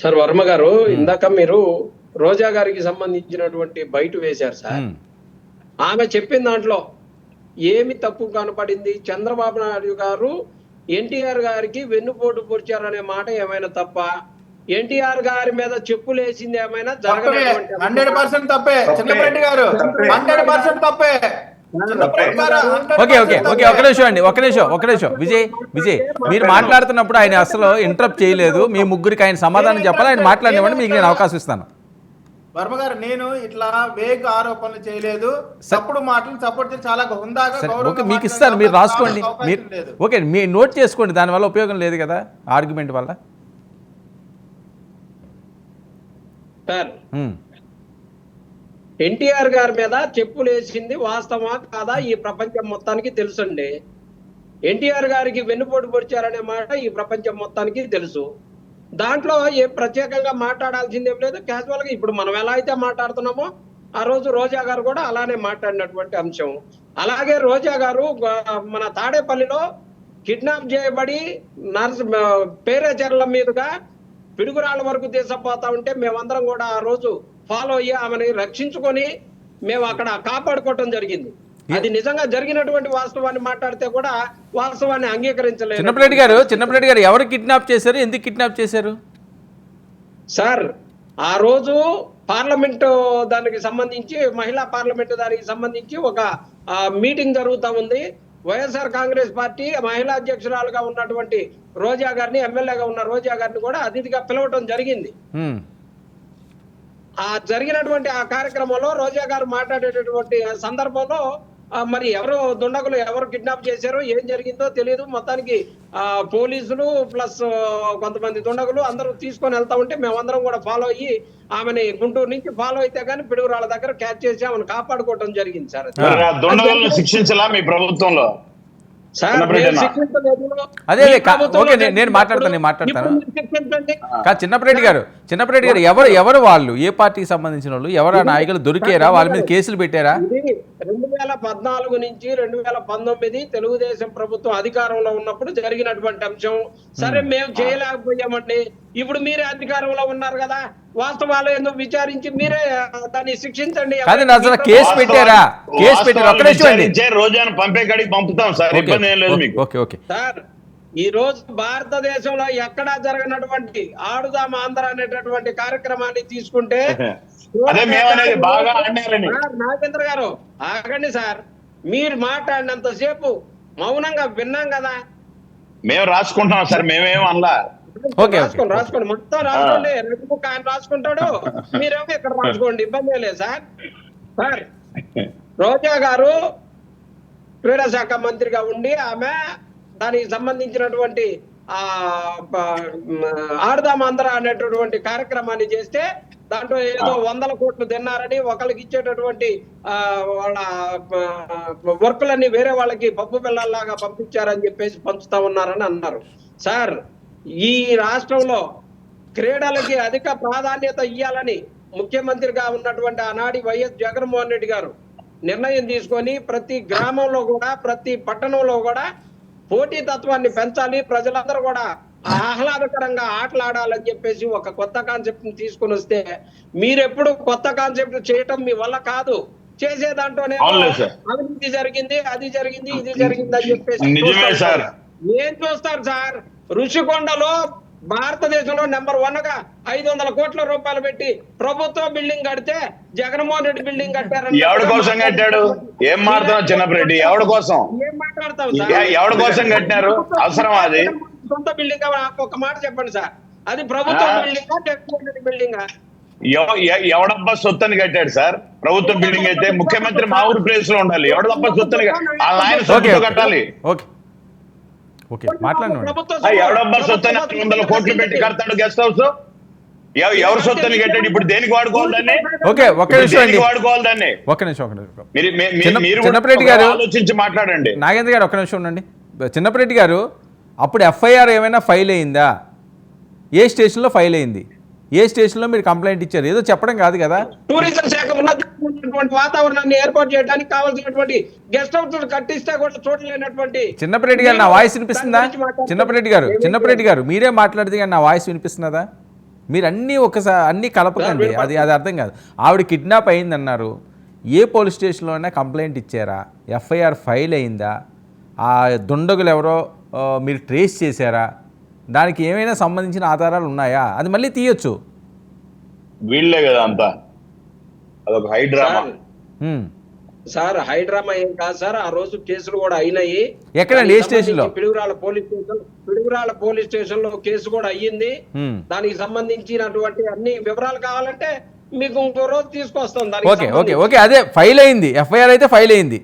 Sir Varma గారు ఇందాక మీరు రోజా గారికి సంబంధించినటువంటి బయట వేశారు సార్. ఆమె చెప్పిన దాంట్లో ఏమి తప్పు కనపడింది? చంద్రబాబు నాయుడు గారు ఎన్టీఆర్ గారికి వెన్నుపోటు పొడిచారనే మాట ఏమైనా తప్ప? ఎన్టీఆర్ గారి మీద చెప్పులేసింది ఏమైనా జరగనటువంటి 100% తప్పే చిన్నపరెడ్డి గారు, 100% తప్పే. ఓకే ఓకే ఓకే ఒక నిమిషం అండి, ఒక నిమిషం విజయ్ మీరు మాట్లాడుతున్నప్పుడు ఆయన అసలు ఇంటరప్ట్ చేయలేదు. మీ ముగ్గురికి ఆయన సమాధానం చెప్పాలి, ఆయన మాట్లాడినవ్వండి, మీకు నేను అవకాశం ఇస్తాను. వర్మ గారు, నేను ఇట్లా వేగ్ ఆరోపణలు చేయలేదు, తప్పుడు మాటలు సపోర్ట్ చేసి చాలా హుందాగా ఓకే మీకు ఇస్తాను, మీరు రాసుకోండి. మీరు ఓకే మీ నోట్ చేసుకోండి, దానివల్ల ఉపయోగం లేదు కదా ఆర్గ్యుమెంట్ వల్ల. సార్ ఎన్టీఆర్ గారి మీద చెప్పులేసింది వాస్తవా కాదా ఈ ప్రపంచం మొత్తానికి తెలుసండి. ఎన్టీఆర్ గారికి వెన్నుపోటు పొడిచారనే మాట ఈ ప్రపంచం మొత్తానికి తెలుసు. దాంట్లో ఏ ప్రత్యేకంగా మాట్లాడాల్సిందేం లేదు. క్యాజువల్ గా ఇప్పుడు మనం ఎలా అయితే మాట్లాడుతున్నామో ఆ రోజు రోజా గారు కూడా అలానే మాట్లాడినటువంటి అంశం. అలాగే రోజా గారు మన తాడేపల్లిలో కిడ్నాప్ చేయబడి పేరేచర్ల మీదుగా పిడుగురాళ్ళ వరకు తీసుకుపోతా ఉంటే మేమందరం కూడా ఆ రోజు ఫాలో అయ్యి ఆమెని రక్షించుకొని మేము అక్కడ కాపాడుకోవటం జరిగింది. అది నిజంగా జరిగినటువంటి వాస్తవాన్ని మాట్లాడితే కూడా వాస్తవాన్ని అంగీకరించలేదు. చిన్నపరెడ్డి గారు ఎవరు కిడ్నాప్ చేశారు, ఎందుకు కిడ్నాప్ చేశారు? సార్ ఆ రోజు పార్లమెంట్ దానికి సంబంధించి, మహిళా పార్లమెంట్ దానికి సంబంధించి ఒక మీటింగ్ జరుగుతూ ఉంది. వైఎస్ఆర్ కాంగ్రెస్ పార్టీ మహిళా అధ్యక్షురాలుగా ఉన్నటువంటి రోజా గారిని, ఎమ్మెల్యేగా ఉన్న రోజా గారిని కూడా అతిథిగా పిలవటం జరిగింది. ఆ జరిగినటువంటి ఆ కార్యక్రమంలో రోజా గారు మాట్లాడేటటువంటి సందర్భంలో మరి ఎవరు దుండగులు ఎవరు కిడ్నాప్ చేశారో ఏం జరిగిందో తెలియదు. మొత్తానికి పోలీసులు ప్లస్ కొంతమంది దుండగులు అందరూ తీసుకొని వెళ్తా ఉంటే మేమందరం కూడా ఫాలో అయ్యి ఆమెని గుంటూరు నుంచి ఫాలో అయితే కానీ పిడుగురాళ్ళ దగ్గర క్యాచ్ చేసి ఆమెను కాపాడుకోవడం జరిగింది. సార్ దుండగులను శిక్షించలా మీ ప్రభుత్వంలో? అదే ఓకే నేను మాట్లాడతాను. చిన్నపరెడ్డి గారు ఎవరు వాళ్ళు, ఏ పార్టీకి సంబంధించిన వాళ్ళు, ఎవరు నాయకులు దొరికారా, వాళ్ళ మీద కేసులు పెట్టారా? 2014 నుంచి 2019 తెలుగుదేశం ప్రభుత్వం అధికారంలో ఉన్నప్పుడు జరిగినటువంటి అంశం. సరే మేము చేయలేకపోయామండి, ఇప్పుడు మీరే అధికారంలో ఉన్నారు కదా, వాస్తవాలు ఎందుకు విచారించి మీరే దాన్ని శిక్షించండి. కేసు పెట్టారా? రోజాను పంపే కాడికి పంపుతాం సార్, ఇబ్బంది ఏం లేదు మీకు. సార్ ఈ రోజు భారతదేశంలో ఎక్కడా జరగనటువంటి ఆడుదాం ఆంధ్ర అనేటటువంటి కార్యక్రమాన్ని తీసుకుంటే నాగేంద్ర గారు ఆగండి సార్, మీరు మాట్లాడినంతసేపు మౌనంగా విన్నాం కదా. మేము రాసుకుంటున్నాం సార్, మేమేం అనలా. రాసుకోండి మొత్తం రాసుకోండి, రెడ్బుక్ ఆయన రాసుకుంటాడు, మీరేమో ఇక్కడ రాసుకోండి, ఇబ్బంది లేదు సార్. సార్ రోజా గారు క్రీడా శాఖ మంత్రిగా ఉండి ఆమె దానికి సంబంధించినటువంటి ఆడదాం ఆంధ్ర అనేటటువంటి కార్యక్రమాన్ని చేస్తే దాంట్లో ఏదో 100 కోట్లు తిన్నారని, ఒకరికి ఇచ్చేటటువంటి వాళ్ళ వర్కులన్నీ వేరే వాళ్ళకి పప్పు పిల్లల్లాగా పంపించారని చెప్పేసి పంచుతా ఉన్నారని అన్నారు. సార్ ఈ రాష్ట్రంలో క్రీడలకి అధిక ప్రాధాన్యత ఇవ్వాలని ముఖ్యమంత్రిగా ఉన్నటువంటి ఆనాడి వైఎస్ జగన్మోహన్ రెడ్డి గారు నిర్ణయం తీసుకొని ప్రతి గ్రామంలో కూడా ప్రతి పట్టణంలో కూడా పోటీతత్వాన్ని పెంచాలి, ప్రజలందరూ కూడా ఆహ్లాదకరంగా ఆటలాడాలని చెప్పేసి ఒక కొత్త కాన్సెప్ట్ ని తీసుకొని వస్తే మీరెప్పుడు కొత్త కాన్సెప్ట్ చేయటం మీ వల్ల కాదు, చేసే దాంట్లోనే అవినీతి జరిగింది, అది జరిగింది, ఇది జరిగింది అని చెప్పేసి ఏం చూస్తారు సార్? ఋషికొండలో భారతదేశంలో నెంబర్ 1 గా 500 కోట్ల రూపాయలు పెట్టి ప్రభుత్వ బిల్డింగ్ కడితే జగన్మోహన్ రెడ్డి బిల్డింగ్ కట్టారని ఎవరి కోసం కట్టాడు? ఏం మాట్లాడుతున్నావు చిన్నపరెడ్డి? ఎవరి కోసం, ఏం మాట్లాడతావు ఎవరి కోసం కట్టినారు? అవసరం అది సొంత బిల్డింగ్? ఒక మాట చెప్పండి సార్, అది ప్రభుత్వ బిల్డింగా జగన్మోహన్ రెడ్డి బిల్డింగా? ఎవడబ్బా సొత్తని కట్టాడు సార్? ప్రభుత్వ బిల్డింగ్ అయితే ముఖ్యమంత్రి మా ఊరు ప్లేస్ లో ఉండాలి. ఎవడబ్బా సొత్తని ఆయన సొత్తు కట్టాలి. ఎవడబ్బా సొత్తని 100 కోట్లు పెట్టి కడతాడు గెస్ట్ హౌస్? ఎవరు సొత్తని కట్టాడు? ఇప్పుడు దేనికి వాడుకోవాలి దాన్ని? వాడుకోవాలి దాన్ని? చిన్నపరెడ్డి గారు ఆలోచించి మాట్లాడండి. నాగేంద్ర గారు ఒక్క నిమిషం ఉండండి. చిన్నపరెడ్డి గారు అప్పుడు ఎఫ్ఐఆర్ ఏమైనా ఫైల్ అయిందా? ఏ స్టేషన్లో ఫైల్ అయింది? ఏ స్టేషన్లో మీరు కంప్లైంట్ ఇచ్చారు? ఏదో చెప్పడం కాదు కదా. టూరిజం శాఖ ఉన్నటువంటి వాతావరణాన్ని ఏర్పాటు చేయడానికి కావాల్సినటువంటి గెస్ట్ హౌస్ కట్టిస్తే కూడా చూడలేనటువంటి చిన్నపరెడ్డి గారు నా వాయిస్ వినిపిస్తుందా? చిన్నపరెడ్డి గారు మీరే మాట్లాడితే కానీ నా వాయిస్ వినిపిస్తున్నదా? మీరు అన్నీ ఒకసారి అన్నీ కలపకండి, అది అది అర్థం కాదు. ఆవిడ కిడ్నాప్ అయిందన్నారు, ఏ పోలీస్ స్టేషన్లోనే కంప్లైంట్ ఇచ్చారా, ఎఫ్ఐఆర్ ఫైల్ అయిందా, ఆ దుండగులు ఎవరో మీరు ట్రేస్ చేశారా, దానికి ఏమైనా సంబంధించిన ఆధారాలు ఉన్నాయా, అది మళ్ళీ తీయొచ్చు. వీళ్ళే కదా అంతా, అదొక హైడ్రామా. సార్ హైడ్రామా ఏం కాదు సార్, ఆ రోజు కేసులు కూడా అయినాయి. ఎక్కడండి, ఏ స్టేషన్లో? పిడుగురాళ్ళ పోలీస్ స్టేషన్ లో కేసు కూడా అయ్యింది. దానికి సంబంధించినటువంటి అన్ని వివరాలు కావాలంటే మీకు ఇంకో రోజు తీసుకొస్తాం. ఓకే ఓకే ఓకే, అదే ఫైల్ అయింది, ఎఫ్ఐఆర్ అయితే ఫైల్ అయింది.